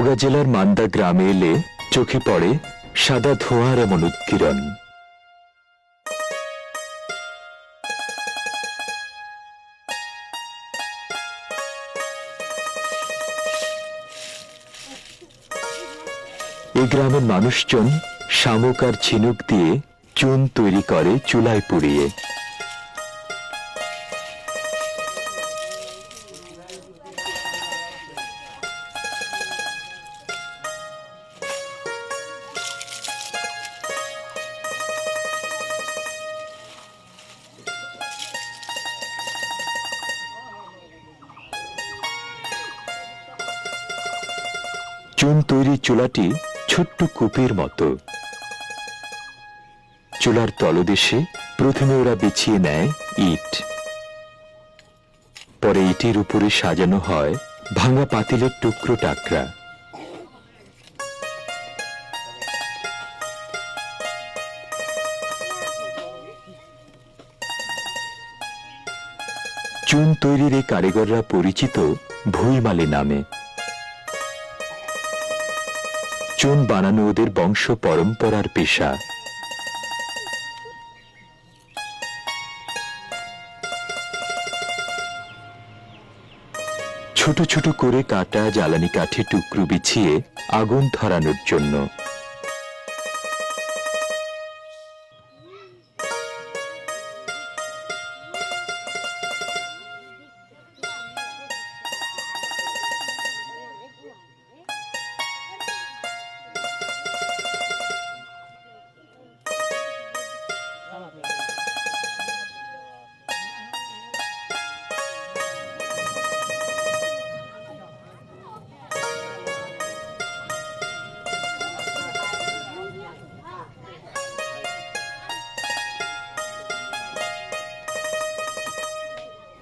নওগাঁ জেলার মান্দা গ্রামে এলে চোখে পড়ে সাদা ধোঁয়ার এমন উৎকীর্ণ। এই গ্রামের মানুষজন শামুক আর ঝিনুক দিয়ে চুন তৈরি করে চুলায় পুড়িয়ে। চুন তৈরি চুলাটি ছোট্ট কূপের মতো। চুলার তলদেশে প্রথমে ওরা বিছিয়ে নেয় ইট, পরে ইটের উপরে সাজানো হয় ভাঙা পাতিলের টুকরো টাকরা। চুন তৈরির এই কারিগররা পরিচিত ভুইমালি নামে। চুন বানানো ওদের বংশ পরম্পরার পেশা। ছোট ছোট করে কাটা জ্বালানি কাঠের টুকরো বিছিয়ে আগুন ধরানোর জন্য।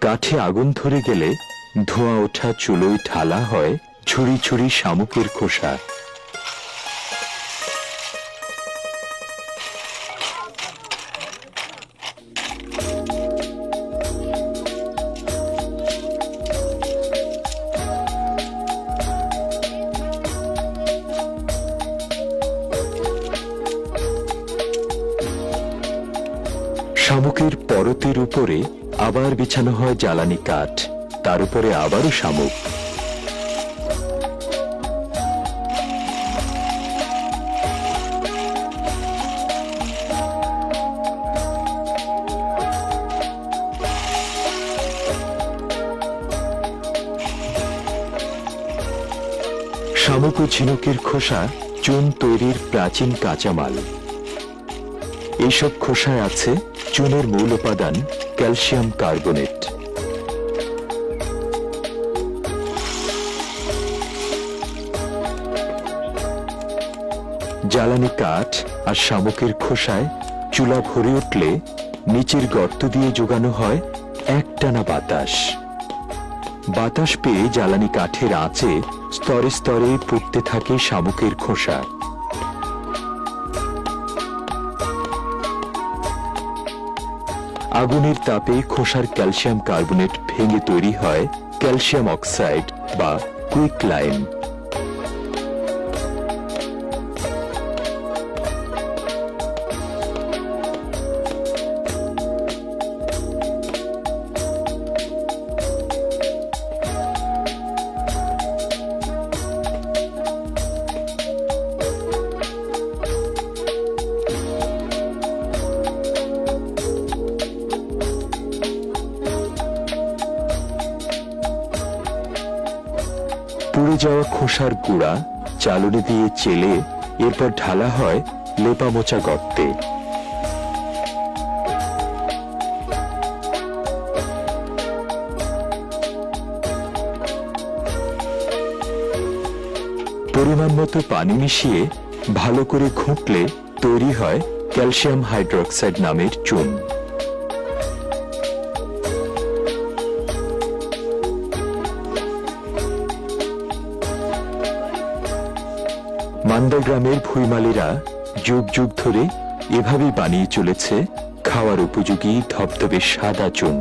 কাঠে আগুন ধরে গেলে ধোঁয়া ওঠা চুলোয় ঢালা হয় ছুরি ছুরি শামুকের খোসা। শামুকের পরতের উপরে আবার বিছানো হয় জ্বালানি কাঠ, তার উপরে আবারও শামুক। শামুক ও ঝিনুকের খোসা চুন তৈরির প্রাচীন কাঁচামাল। এইসব খোসায় আছে চুনের মূল উপাদান ক্যালসিয়াম কার্বনেট। জ্বালানি কাঠ আর শামুকের খোসায় চুলা ভরে উঠলে নিচের গর্ত দিয়ে যোগানো হয় একটানা বাতাস। বাতাস পেয়ে জ্বালানি কাঠের আঁচে স্তরে স্তরে পুড়তে থাকে শামুকের খোসা। আগুনের তাপে খোসার ক্যালসিয়াম কার্বনেট ভেঙে তৈরি হয় ক্যালসিয়াম অক্সাইড বা কুইকলাইম। পুড়ে যাওয়া খোসার গুঁড়া চালনি দিয়ে চেলে এরপর ঢালা হয় লেপা মোচা গর্তে। পরিমাণ মতো পানি মিশিয়ে ভালো করে ঘুঁটলে তৈরি হয় ক্যালসিয়াম হাইড্রোক্সাইড নামের চুন। মান্দা গ্রামের ভুইমালিরা যুগ যুগ ধরে এভাবেই বানিয়ে চলেছে খাওয়ার উপযোগী ধবধবে সাদা চুন।